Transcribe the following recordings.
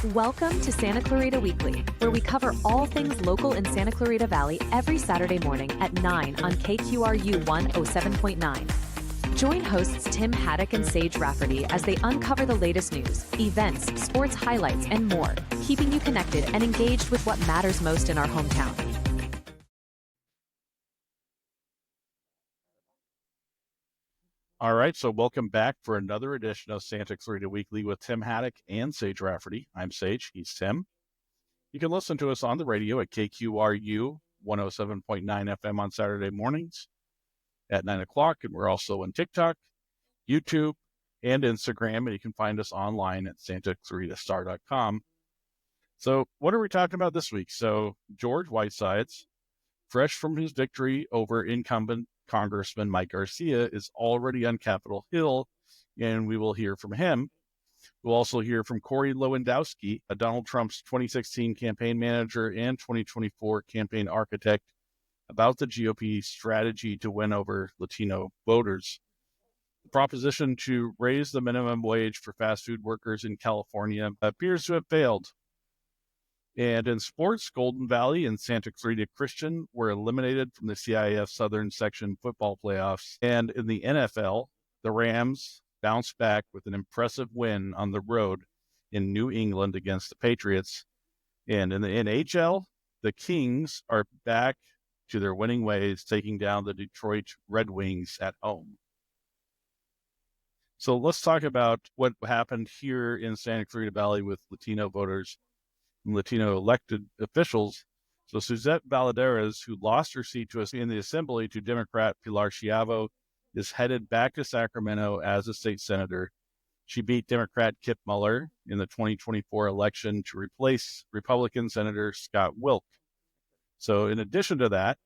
Welcome to Santa Clarita Weekly, where we cover all things local in Santa Clarita Valley every Saturday morning at 9 on KQRU 107.9. Join hosts Tim Haddock and Sage Rafferty as they uncover the latest news, events, sports highlights, and more, keeping you connected and engaged with what matters most in our hometown. All right, so welcome back for another edition of Santa Clarita Weekly with Tim Haddock and Sage Rafferty. I'm Sage, he's Tim. You can listen to us on the radio at KQRU 107.9 FM on Saturday mornings at 9 o'clock, and we're also on TikTok, YouTube, and Instagram, and you can find us online at santaclaritastar.com. So what are we talking about this week? So George Whitesides, fresh from his victory over incumbent Congressman Mike Garcia, is already on Capitol Hill, and we will hear from him. We'll also hear from Corey Lewandowski, Donald Trump's 2016 campaign manager and 2024 campaign architect, about the GOP strategy to win over Latino voters. The proposition to raise the minimum wage for fast food workers in California appears to have failed. And in sports, Golden Valley and Santa Clarita Christian were eliminated from the CIF Southern Section football playoffs. And in the NFL, the Rams bounced back with an impressive win on the road in New England against the Patriots. And in the NHL, the Kings are back to their winning ways, taking down the Detroit Red Wings at home. So let's talk about what happened here in Santa Clarita Valley with Latino voters and Latino elected officials. So Suzette Valadares, who lost her seat to us in the Assembly to Democrat Pilar Schiavo, is headed back to Sacramento as a state senator. She beat Democrat Kip Muller in the 2024 election to replace Republican Senator Scott Wilk. So in addition to that,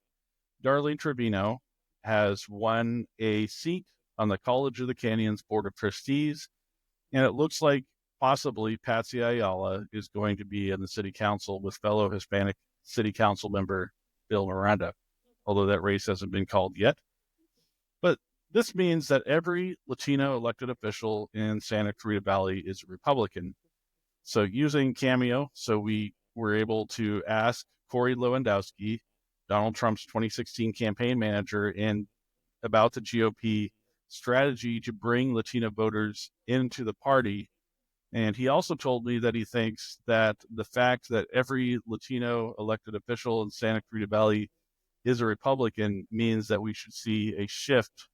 Darlene Trevino has won a seat on the College of the Canyons Board of Trustees, and it looks like possibly Patsy Ayala is going to be in the city council with fellow Hispanic city council member Bill Miranda, although that race hasn't been called yet. But this means that every Latino elected official in Santa Clarita Valley is a Republican. So using Cameo, we were able to ask Corey Lewandowski, Donald Trump's 2016 campaign manager, and about the GOP strategy to bring Latino voters into the party. And he also told me that he thinks that the fact that every Latino elected official in Santa Clarita Valley is a Republican means that we should see a shift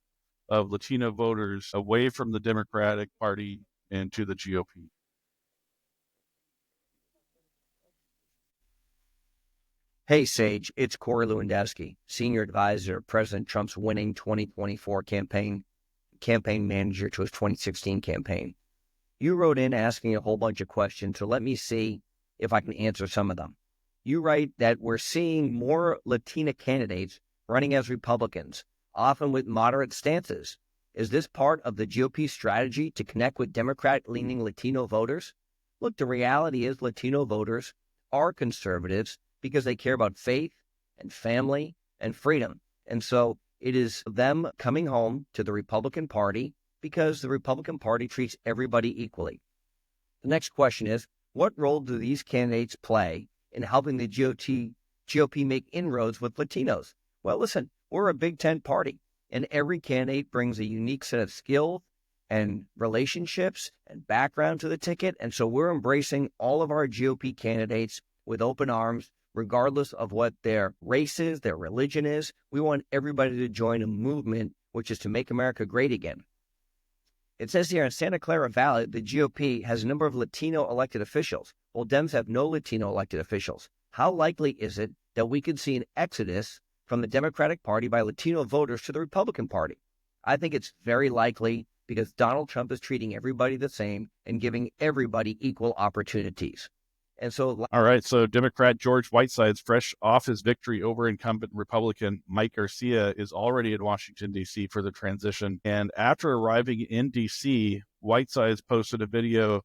of Latino voters away from the Democratic Party and to the GOP. Hey, Sage, it's Corey Lewandowski, Senior Advisor, President Trump's winning 2024 campaign manager to his 2016 campaign. You wrote in asking a whole bunch of questions, so let me see if I can answer some of them. You write that we're seeing more Latina candidates running as Republicans, often with moderate stances. Is this part of the GOP strategy to connect with Democrat-leaning Latino voters? Look, the reality is Latino voters are conservatives because they care about faith and family and freedom. And so it is them coming home to the Republican Party because the Republican Party treats everybody equally. The next question is, what role do these candidates play in helping the GOP make inroads with Latinos? Well, listen, we're a Big Tent party, and every candidate brings a unique set of skills and relationships and background to the ticket, and so we're embracing all of our GOP candidates with open arms, regardless of what their race is, their religion is. We want everybody to join a movement, which is to make America great again. It says here in Santa Clara Valley, the GOP has a number of Latino elected officials. Well, Dems have no Latino elected officials. How likely is it that we could see an exodus from the Democratic Party by Latino voters to the Republican Party? I think it's very likely because Donald Trump is treating everybody the same and giving everybody equal opportunities. And so, all right, so Democrat George Whitesides, fresh off his victory over incumbent Republican Mike Garcia, is already in Washington, D.C. for the transition. And after arriving in D.C., Whitesides posted a video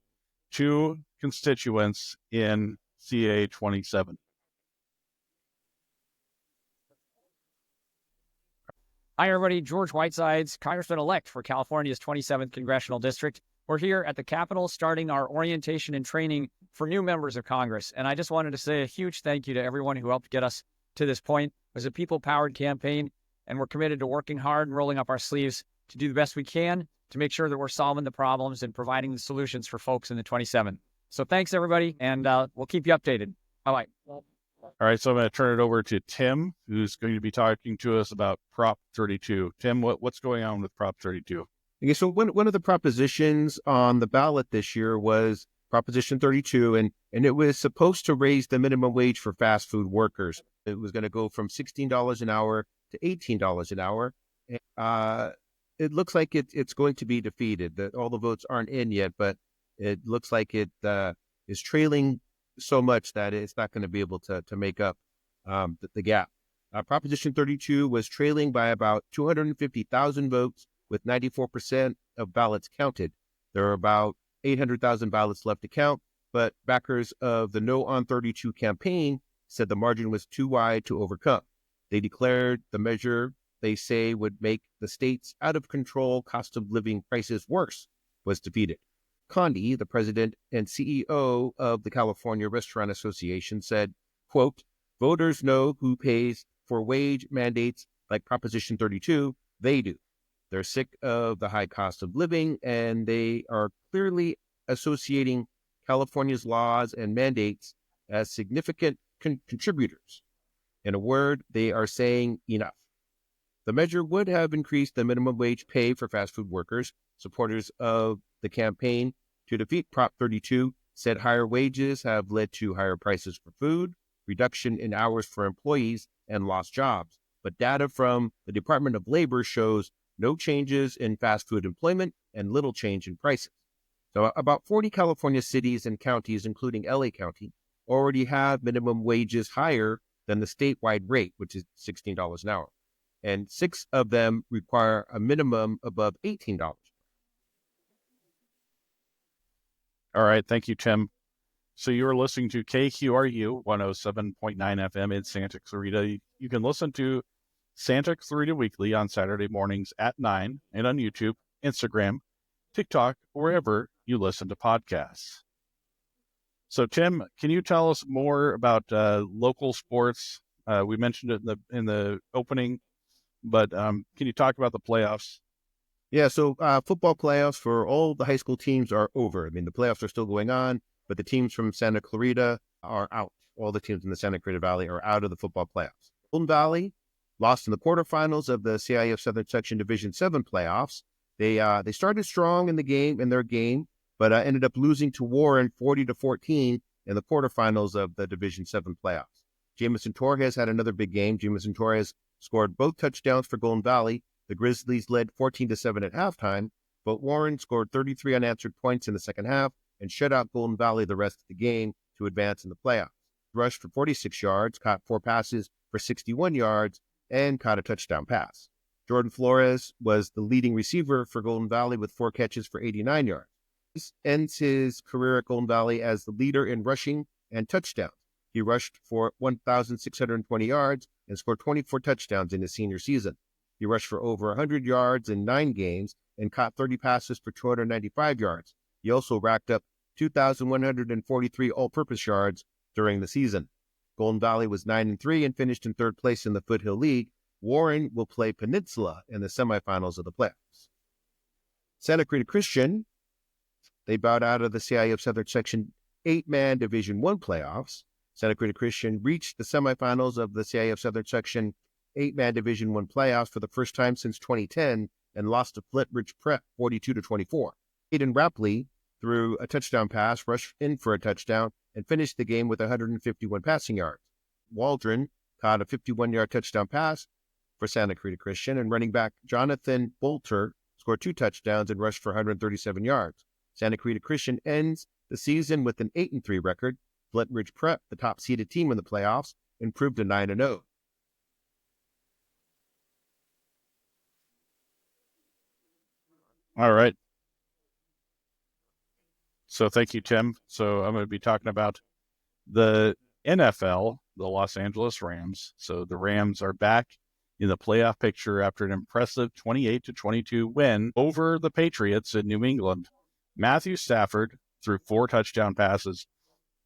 to constituents in CA 27. Hi, everybody. George Whitesides, Congressman-elect for California's 27th Congressional District. we're here at the Capitol starting our orientation and training for new members of Congress. And I just wanted to say a huge thank you to everyone who helped get us to this point. It was a people-powered campaign, and we're committed to working hard and rolling up our sleeves to do the best we can to make sure that we're solving the problems and providing the solutions for folks in the 27. So thanks, everybody, and we'll keep you updated. Bye-bye. All right, so I'm going to turn it over to Tim, who's going to be talking to us about Prop 32. Tim, what's going on with Prop 32? Okay, so one of the propositions on the ballot this year was Proposition 32, and it was supposed to raise the minimum wage for fast food workers. It was going to go from $16 an hour to $18 an hour. It looks like it's going to be defeated. All the votes aren't in yet, but it looks like it is trailing so much that it's not going to be able to make up the gap. Proposition 32 was trailing by about 250,000 votes, with 94% of ballots counted. There are about 800,000 ballots left to count, but backers of the No on 32 campaign said the margin was too wide to overcome. They declared the measure they say would make the state's out-of-control cost of living crisis worse was defeated. Condi, the president and CEO of the California Restaurant Association, said, quote, "Voters know who pays for wage mandates like Proposition 32. They do. They're sick of the high cost of living, and they are clearly associating California's laws and mandates as significant contributors. In a word, they are saying enough." The measure would have increased the minimum wage pay for fast food workers. Supporters of the campaign to defeat Prop 32 said higher wages have led to higher prices for food, reduction in hours for employees, and lost jobs. But data from the Department of Labor shows no changes in fast food employment and little change in prices. So about 40 California cities and counties, including LA County, already have minimum wages higher than the statewide rate, which is $16 an hour. And 6 of them require a minimum above $18. All right, thank you, Tim. So you are listening to KQRU 107.9 FM in Santa Clarita. You can listen to Santa Clarita Weekly on Saturday mornings at 9 and on YouTube, Instagram, TikTok, wherever you listen to podcasts. So, Tim, can you tell us more about local sports? We mentioned it in the opening, but can you talk about the playoffs? Yeah, so football playoffs for all the high school teams are over. I mean, the playoffs are still going on, but the teams from Santa Clarita are out. All the teams in the Santa Clarita Valley are out of the football playoffs. Golden Valley lost in the quarterfinals of the CIF Southern Section Division 7 playoffs. They started strong in their game, but ended up losing to Warren 40-14 in the quarterfinals of the Division 7 playoffs. Jamison Torres had another big game. Jamison Torres scored both touchdowns for Golden Valley. The Grizzlies led 14-7 at halftime, but Warren scored 33 unanswered points in the second half and shut out Golden Valley the rest of the game to advance in the playoffs. Rushed for 46 yards, caught 4 passes for 61 yards, and caught a touchdown pass. Jordan Flores was the leading receiver for Golden Valley with 4 catches for 89 yards. He ends his career at Golden Valley as the leader in rushing and touchdowns. He rushed for 1,620 yards and scored 24 touchdowns in his senior season. He rushed for over 100 yards in 9 games and caught 30 passes for 295 yards. He also racked up 2,143 all-purpose yards during the season. Golden Valley was 9-3 and finished in 3rd place in the Foothill League. Warren will play Peninsula in the semifinals of the playoffs. Santa Clarita Christian, they bowed out of the CIF Southern Section 8-man Division 1 playoffs. Santa Clarita Christian reached the semifinals of the CIF Southern Section 8-man Division 1 playoffs for the first time since 2010 and lost to Flintridge Prep 42-24. Aiden Rapley threw a touchdown pass, rushed in for a touchdown, and finished the game with 151 passing yards. Waldron caught a 51-yard touchdown pass for Santa Clarita Christian, and running back Jonathan Bolter scored 2 touchdowns and rushed for 137 yards. Santa Clarita Christian ends the season with an 8-3 record. Flintridge Prep, the top-seeded team in the playoffs, improved to 9-0. All right. So thank you, Tim. So I'm going to be talking about the NFL, the Los Angeles Rams. So the Rams are back in the playoff picture after an impressive 28-22 win over the Patriots in New England. Matthew Stafford threw 4 touchdown passes.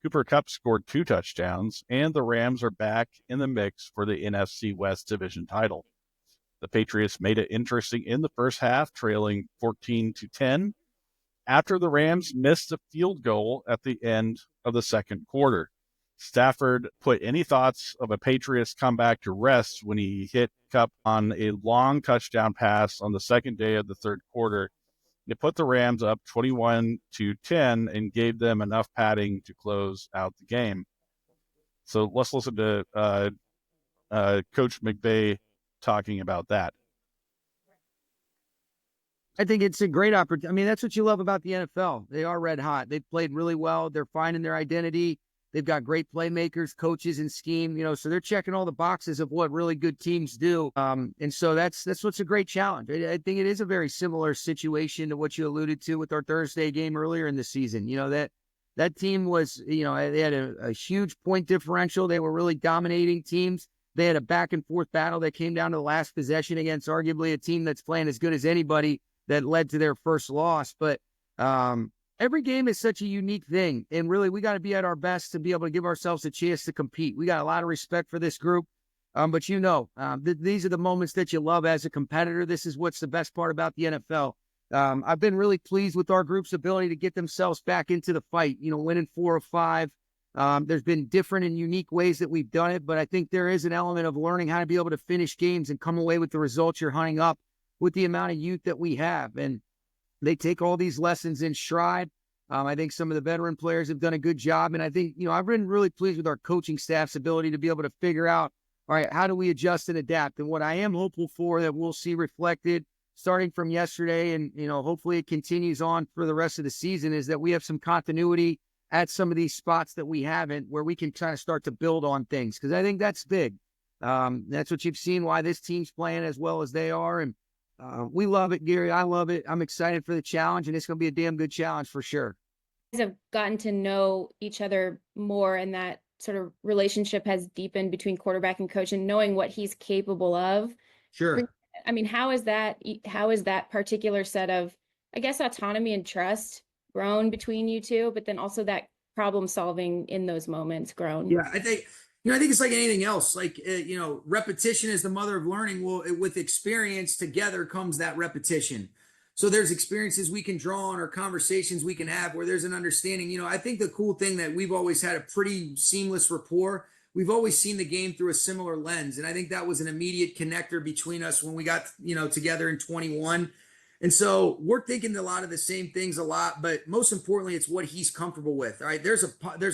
Cooper Kupp scored 2 touchdowns, and the Rams are back in the mix for the NFC West division title. The Patriots made it interesting in the first half, trailing 14-10, after the Rams missed a field goal at the end of the second quarter. Stafford put any thoughts of a Patriots comeback to rest when he hit Kupp on a long touchdown pass on the second day of the third quarter. It put the Rams up 21-10 and gave them enough padding to close out the game. So let's listen to Coach McVay talking about that. I think it's a great opportunity. I mean, that's what you love about the NFL. They are red hot. They've played really well. They're finding their identity. They've got great playmakers, coaches, and scheme. So they're checking all the boxes of what really good teams do. And so that's what's a great challenge. I think it is a very similar situation to what you alluded to with our Thursday game earlier in the season. That team was, they had a huge point differential. They were really dominating teams. They had a back and forth battle that came down to the last possession against arguably a team that's playing as good as anybody that led to their first loss. But every game is such a unique thing. And really, we got to be at our best to be able to give ourselves a chance to compete. We got a lot of respect for this group. But these are the moments that you love as a competitor. This is what's the best part about the NFL. I've been really pleased with our group's ability to get themselves back into the fight, winning 4 of 5. There's been different and unique ways that we've done it, but I think there is an element of learning how to be able to finish games and come away with the results you're hunting up with the amount of youth that we have. And they take all these lessons in stride. I think some of the veteran players have done a good job. And I think, I've been really pleased with our coaching staff's ability to be able to figure out, all right, how do we adjust and adapt? And what I am hopeful for that we'll see reflected starting from yesterday and, hopefully it continues on for the rest of the season is that we have some continuity at some of these spots that we haven't where we can kind of start to build on things. Because I think that's big. That's what you've seen, why this team's playing as well as they are. And we love it, Gary. I love it. I'm excited for the challenge, and it's going to be a damn good challenge for sure. You guys have gotten to know each other more, and that sort of relationship has deepened between quarterback and coach and knowing what he's capable of. Sure. I mean, how is that particular set of, I guess, autonomy and trust grown between you two, but then also that problem solving in those moments grown? Yeah, I think it's like anything else. Like, repetition is the mother of learning. Well, with experience together comes that repetition. So there's experiences we can draw on or conversations we can have where there's an understanding. I think the cool thing that we've always had a pretty seamless rapport. We've always seen the game through a similar lens. And I think that was an immediate connector between us when we got, together in 21. And so we're thinking a lot of the same things a lot, but most importantly, it's what he's comfortable with. All right. There's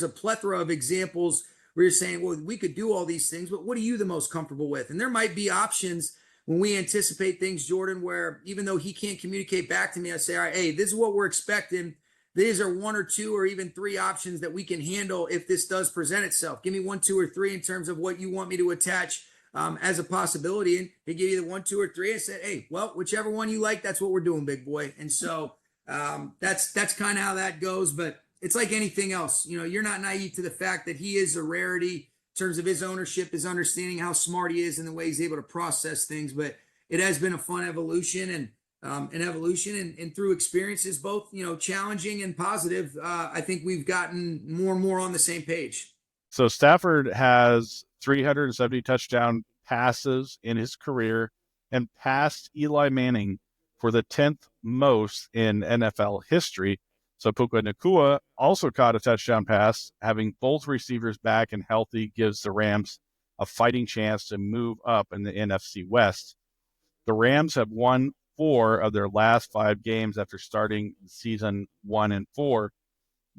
a plethora of examples where you're saying, well, we could do all these things, but what are you the most comfortable with? And there might be options when we anticipate things, Jordan, where even though he can't communicate back to me, I say, all right, hey, this is what we're expecting. These are 1 or 2 or even 3 options that we can handle if this does present itself. Give me 1, 2, or 3 in terms of what you want me to attach as a possibility. And he gave you the 1, 2, or 3. I said, hey, well, whichever one you like, that's what we're doing, big boy. And so that's kind of how that goes. But it's like anything else. You're not naive to the fact that he is a rarity in terms of his ownership, his understanding how smart he is and the way he's able to process things. But it has been a fun evolution and through experiences, both, challenging and positive. I think we've gotten more and more on the same page. So Stafford has 370 touchdown passes in his career and passed Eli Manning for the 10th most in NFL history. So Puka Nacua also caught a touchdown pass. Having both receivers back and healthy gives the Rams a fighting chance to move up in the NFC West. The Rams have won 4 of their last 5 games after starting season 1-4.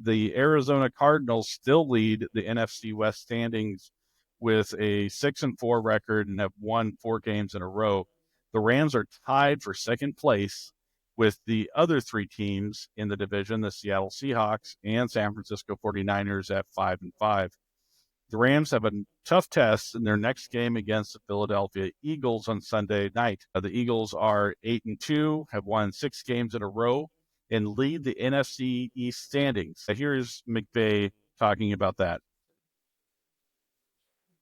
The Arizona Cardinals still lead the NFC West standings with a 6-4 record and have won 4 games in a row. The Rams are tied for second place with the other 3 teams in the division, the Seattle Seahawks and San Francisco 49ers at 5-5. The Rams have a tough test in their next game against the Philadelphia Eagles on Sunday night. The Eagles are 8-2, have won 6 games in a row, and lead the NFC East standings. Here's McVay talking about that.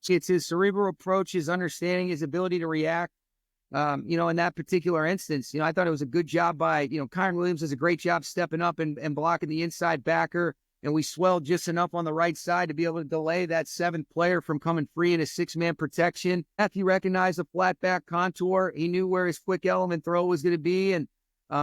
It's his cerebral approach, his understanding, his ability to react. In that particular instance, I thought it was a good job by, Kyron Williams does a great job stepping up and blocking the inside backer. And we swelled just enough on the right side to be able to delay that seventh player from coming free in a 6-man protection. Matthew recognized the flat back contour. He knew where his quick element throw was going to be. And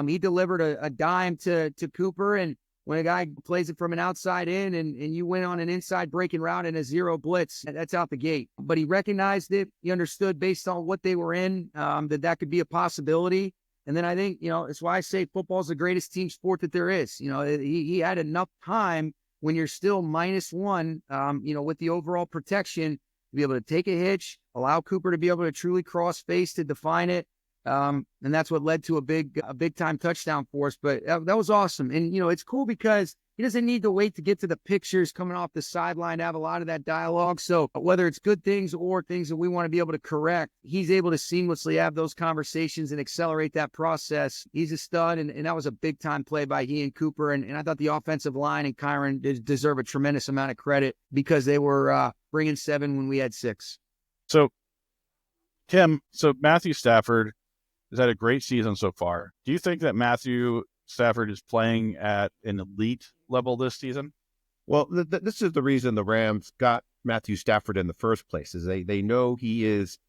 he delivered a dime to Cooper. And when a guy plays it from an outside in and you went on an inside breaking route in a 0 blitz, that's out the gate. But he recognized it. He understood based on what they were in, that could be a possibility. And then I think, it's why I say football is the greatest team sport that there is. He had enough time when you're still -1, with the overall protection to be able to take a hitch, allow Cooper to be able to truly cross face to define it. And that's what led to a big time touchdown for us. But that was awesome. And, it's cool because he doesn't need to wait to get to the pictures coming off the sideline to have a lot of that dialogue. So whether it's good things or things that we want to be able to correct, he's able to seamlessly have those conversations and accelerate that process. He's a stud. And that was a big time play by he and Cooper. And I thought the offensive line and Kyron deserve a tremendous amount of credit because they were bringing 7 when we had 6. So, Tim, Matthew Stafford has had a great season so far. Do you think that Matthew Stafford is playing at an elite level this season? Well, this is the reason the Rams got Matthew Stafford in the first place. Is they know he is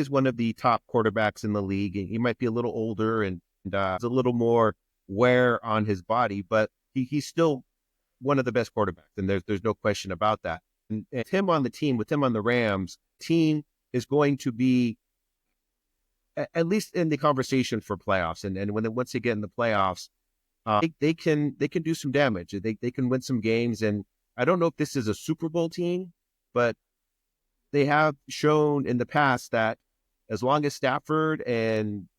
one of the top quarterbacks in the league, and he might be a little older and has a little more wear on his body, but he's still one of the best quarterbacks, and there's no question about that. And him on the team, with him on the Rams, team is going to be at least in the conversation for playoffs. And once they get in the playoffs, they can do some damage. They can win some games. And I don't know if this is a Super Bowl team, but they have shown in the past that as long as Stafford and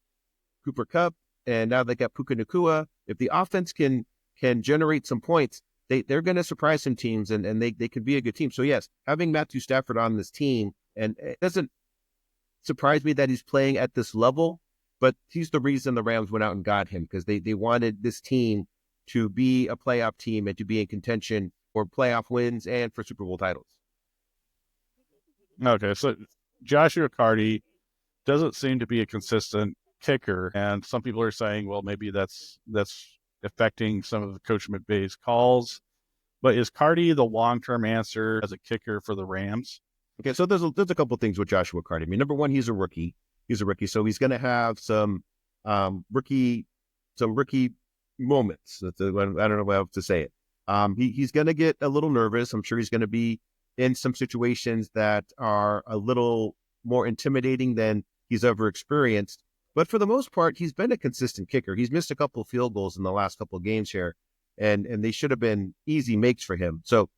Cooper Kupp, and now they got Puka Nacua, if the offense can generate some points, they're going to surprise some teams, and they can be a good team. So yes, having Matthew Stafford on this team, and it doesn't surprise me that he's playing at this level, but he's the reason the Rams went out and got him, because they wanted this team to be a playoff team and to be in contention for playoff wins and for Super Bowl titles. Okay, so Joshua Carty doesn't seem to be a consistent kicker, and some people are saying, well, maybe that's affecting some of Coach McVay's calls. But is Carty the long-term answer as a kicker for the Rams? Okay, so there's a couple things with Joshua Carty. I mean, number one, he's a rookie. So he's going to have some rookie moments. I don't know how to say it. He's going to get a little nervous. I'm sure he's going to be in some situations that are a little more intimidating than he's ever experienced. But for the most part, he's been a consistent kicker. He's missed a couple of field goals in the last couple of games here, and they should have been easy makes for him. So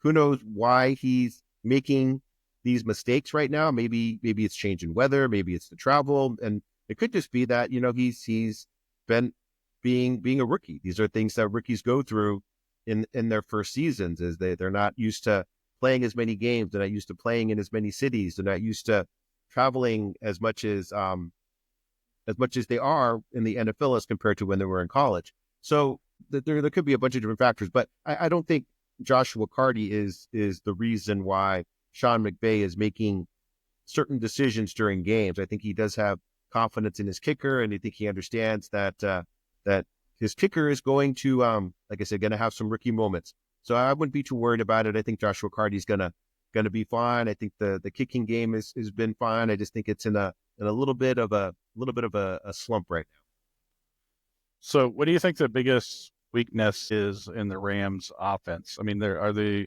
who knows why he's making these mistakes right now? Maybe it's changing weather, maybe it's the travel, and it could just be that he's been being a rookie. These are things that rookies go through in their first seasons. Is they're not used to playing as many games, they're not used to playing in as many cities, they're not used to traveling as much as they are in the NFL as compared to when they were in college. So there could be a bunch of different factors, but I don't think Joshua Carty is the reason why Sean McVay is making certain decisions during games. I think he does have confidence in his kicker, and I think he understands that his kicker is going to, like I said, going to have some rookie moments. So I wouldn't be too worried about it. I think Joshua Carty's gonna be fine. I think the kicking game has been fine. I just think it's in a little bit of a slump right now. So what do you think the biggest weakness is in the Rams offense? I mean, are they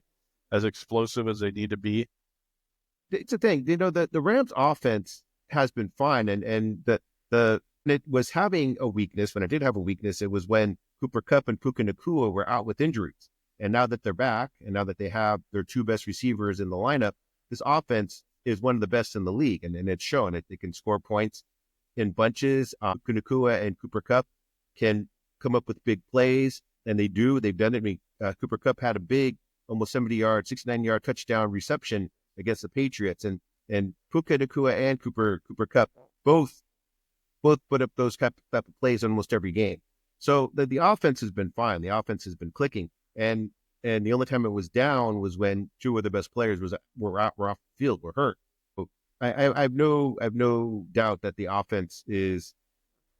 as explosive as they need to be? It's a thing, that the Rams offense has been fine, and it was having a weakness. When it did have a weakness, it was when Cooper Kupp and Puka Nacua were out with injuries. And now that they're back, and now that they have their two best receivers in the lineup, this offense is one of the best in the league, and it's shown. They can score points in bunches. Puka Nacua and Cooper Kupp can come up with big plays, and they do. They've done it. I mean, Cooper Kupp had a big, almost 70-yard, 69-yard touchdown reception against the Patriots, and Puka Nacua and Cooper Kupp both put up those type of plays in almost every game. So the offense has been fine. The offense has been clicking, and the only time it was down was when two of the best players were off the field, were hurt. So I have no doubt that the offense is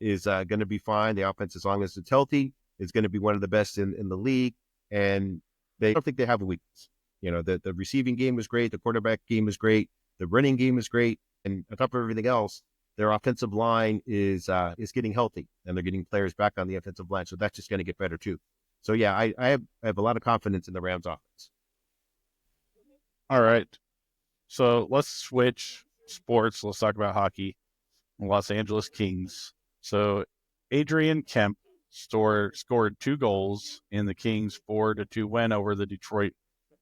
going to be fine. The offense, as long as it's healthy, is going to be one of the best in the league. And I don't think they have a weakness. The receiving game is great. The quarterback game is great. The running game is great. And on top of everything else, their offensive line is getting healthy, and they're getting players back on the offensive line. So that's just going to get better too. So yeah, I have a lot of confidence in the Rams offense. All right. So let's switch sports. Let's talk about hockey. Los Angeles Kings. So Adrian Kemp scored 2 goals in the Kings' 4-2 win over the Detroit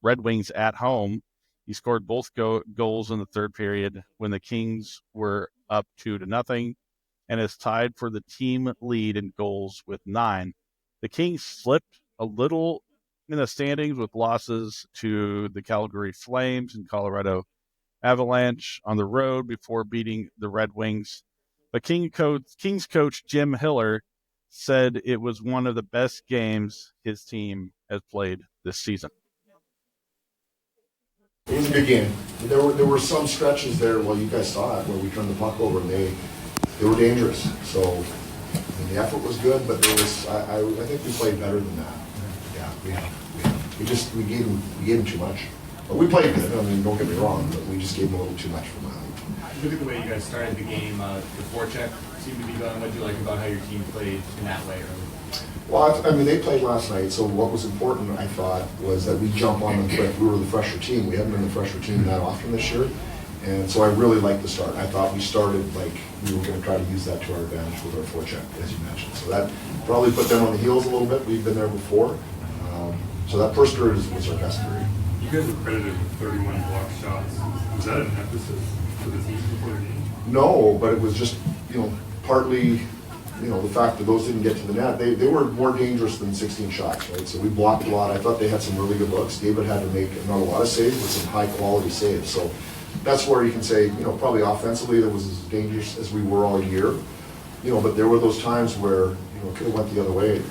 Red Wings at home. He scored both goals in the third period when the Kings were up 2-0 and is tied for the team lead in goals with 9. The Kings slipped a little in the standings with losses to the Calgary Flames and Colorado Avalanche on the road before beating the Red Wings. But Kings coach Jim Hiller said it was one of the best games his team has played this season. It was a good game. There were some stretches there, well, you guys saw it, where we turned the puck over and they were dangerous. So the effort was good, but there was I think we played better than that. Yeah, we gave them too much. But we played good. I mean, don't get me wrong, but we just gave them a little too much from that. Look at the way you guys started the game. The forecheck seemed to be going. What do you like about how your team played in that way early? Well, I mean, they played last night, so what was important, I thought, was that we jump on them quick. We were the fresher team. We haven't been the fresher team that often this year. And so I really liked the start. I thought we started like we were going to try to use that to our advantage with our forecheck, as you mentioned. So that probably put them on the heels a little bit. We've been there before. So that first period was our best period. You guys were credited with 31 block shots. Was that an emphasis for the team before the game? No, but it was just, partly, the fact that those didn't get to the net. They were more dangerous than 16 shots, right? So we blocked a lot. I thought they had some really good looks. David had to make not a lot of saves, but some high quality saves. So that's where you can say, probably offensively that was as dangerous as we were all year. But there were those times where, it could have went the other way,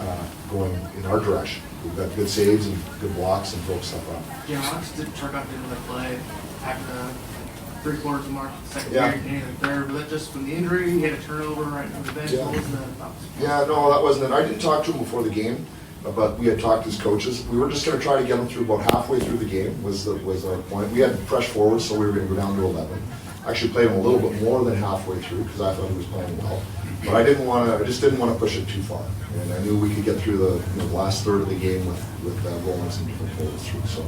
going in our direction. We've got good saves and good blocks and broke stuff up. Yeah, Alex did turn up into the play after the 3/4 mark, second Yeah. period, and the third. Was that just from the injury? He had a turnover right from the bench. Yeah. What was that about? Yeah, no, that wasn't it. I didn't talk to him before the game, but we had talked as coaches. We were just going to try to get him through about halfway through the game was our point. We had fresh forwards, so we were going to go down to 11. Actually played him a little bit more than halfway through because I thought he was playing well. But I just didn't want to push it too far. And I knew we could get through the last third of the game with rolling some different forwards through. So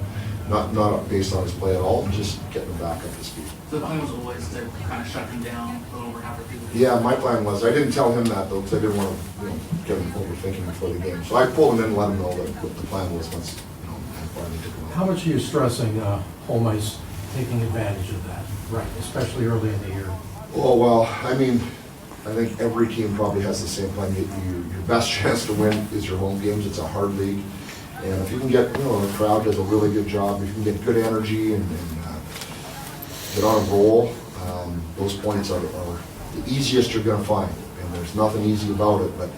not based on his play at all, just getting him back up to speed. So the plan was always to kind of shut him down a little over halfway through the game. Yeah, my plan was. I didn't tell him that though because I didn't want to get him overthinking before the game. So I pulled him in and let him know that what the plan was once I finally took him out. How much are you stressing home ice taking advantage of that, right, especially early in the year? Oh, well, I mean, I think every team probably has the same plan. Your best chance to win is your home games. It's a hard league. And if you can get, the crowd does a really good job. If you can get good energy and get on a roll, those points are the easiest you're going to find. And there's nothing easy about it, but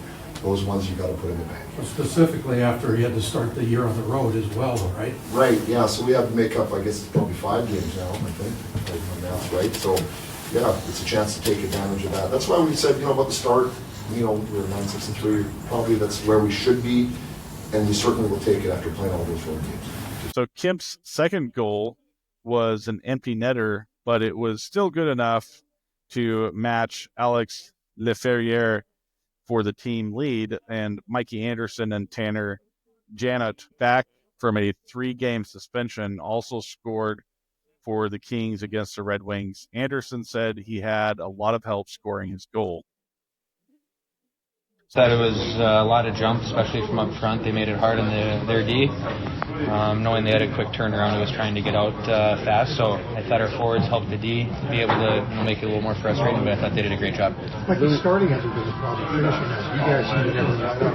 those ones you got to put in the bank. Well, specifically after he had to start the year on the road as well, right? Right, yeah. So we have to make up, I guess, probably 5 games now, I think, if my math's right. So, yeah, it's a chance to take advantage of that. That's why we said, about the start, we're 9-6-3. Probably that's where we should be, and we certainly will take it after playing all those road games. So Kemp's second goal was an empty netter, but it was still good enough to match Alex Leferrier for the team lead, and Mikey Anderson and Tanner Janet, back from a 3-game suspension, also scored for the Kings against the Red Wings. Anderson said he had a lot of help scoring his goal. Said it was a lot of jumps, especially from up front. They made it hard on their D. Knowing they had a quick turnaround, it was trying to get out fast. So I thought our forwards helped the D be able to make it a little more frustrating, but I thought they did a great job. Like the starting hasn't been a problem. Finishing has. You guys seem to never let up,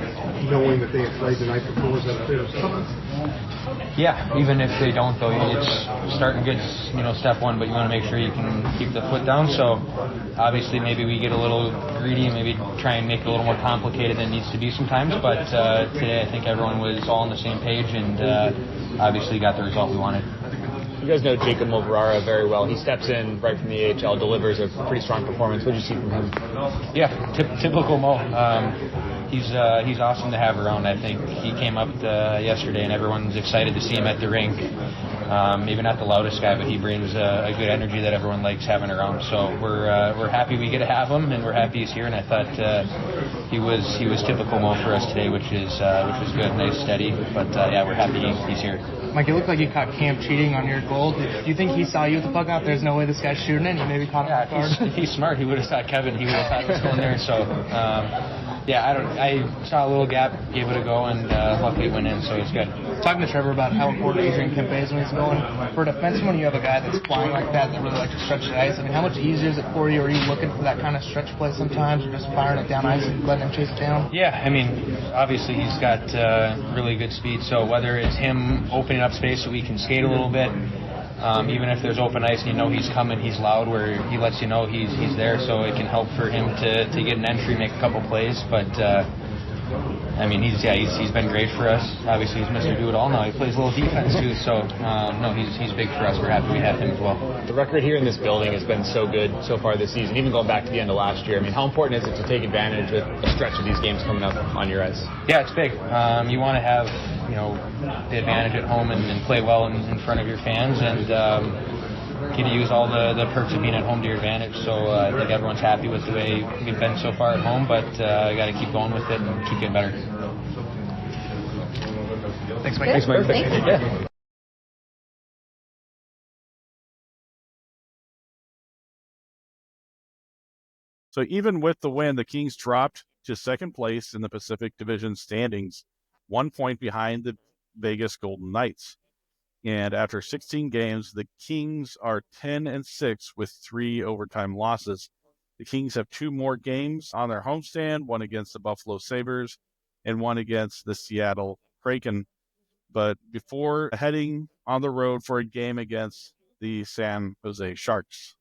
knowing that they had played the night before. Was that a bit of something? Yeah, even if they don't, though, it's starting good, step one, but you want to make sure you can keep the foot down. So obviously maybe we get a little greedy and maybe try and make it a little more complicated than it needs to be sometimes. But today I think everyone was all on the same page and obviously got the result we wanted. You guys know Jacob Moverara very well. He steps in right from the AHL, delivers a pretty strong performance. What did you see from him? Yeah, typical Mo. He's awesome to have around. I think he came up yesterday, and everyone's excited to see him at the rink. Maybe not the loudest guy, but he brings a good energy that everyone likes having around. So we're happy we get to have him, and we're happy he's here. And I thought he was typical Mo for us today, which was good, nice, steady. But yeah, we're happy he's here. Mike, it looked like you caught Camp cheating on your goal. Do you think he saw you with the puck out? There's no way this guy's shooting it. You maybe caught him off guard. If he's smart, he would have thought Kevin. He would have thought it was going there. So. Yeah, I saw a little gap, gave it a go, and luckily it went in, so it's good. Talking to Trevor about how important Adrian Kempe is when he's going. For a defenseman, when you have a guy that's flying like that really likes to stretch the ice, I mean, how much easier is it for you? Are you looking for that kind of stretch play sometimes, or just firing it down ice and letting him chase it down? Yeah, I mean, obviously he's got really good speed, so whether it's him opening up space so we can skate a little bit, even if there's open ice and you know he's coming, he's loud where he lets you know he's there, so it can help for him to get an entry, make a couple plays. But I mean, he's been great for us. Obviously, he's Mr. Do It All now. He plays a little defense too, so no, he's big for us. We're happy we have him as well. The record here in this building has been so good so far this season, even going back to the end of last year. I mean, how important is it to take advantage with a stretch of these games coming up on your ice? Yeah, it's big. You want to have the advantage at home and play well in front of your fans, and get to use all the perks of being at home to your advantage. So I think everyone's happy with the way we've been so far at home, but I got to keep going with it and keep getting better. Thanks, Mike. Thanks, Mike. Thank you. Yeah. So even with the win, the Kings dropped to second place in the Pacific Division standings, 1 point behind the Vegas Golden Knights. And after 16 games, the Kings are 10-6 with 3 overtime losses. The Kings have 2 more games on their homestand, one against the Buffalo Sabres and one against the Seattle Kraken. But before heading on the road for a game against the San Jose Sharks.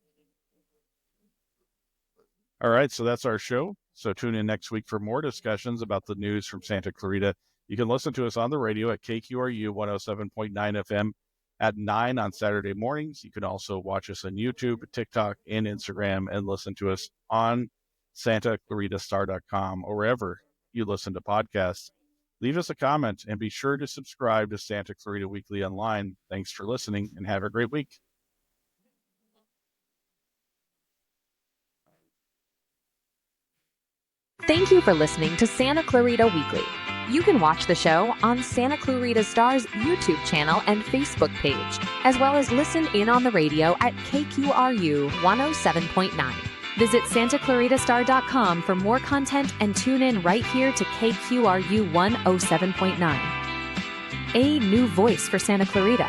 All right, so that's our show. So tune in next week for more discussions about the news from Santa Clarita. You can listen to us on the radio at KQRU 107.9 FM at 9 on Saturday mornings. You can also watch us on YouTube, TikTok, and Instagram, and listen to us on SantaClaritaStar.com or wherever you listen to podcasts. Leave us a comment and be sure to subscribe to Santa Clarita Weekly Online. Thanks for listening and have a great week. Thank you for listening to Santa Clarita Weekly. You can watch the show on Santa Clarita Star's YouTube channel and Facebook page, as well as listen in on the radio at KQRU 107.9. Visit SantaClaritaStar.com for more content and tune in right here to KQRU 107.9. A new voice for Santa Clarita.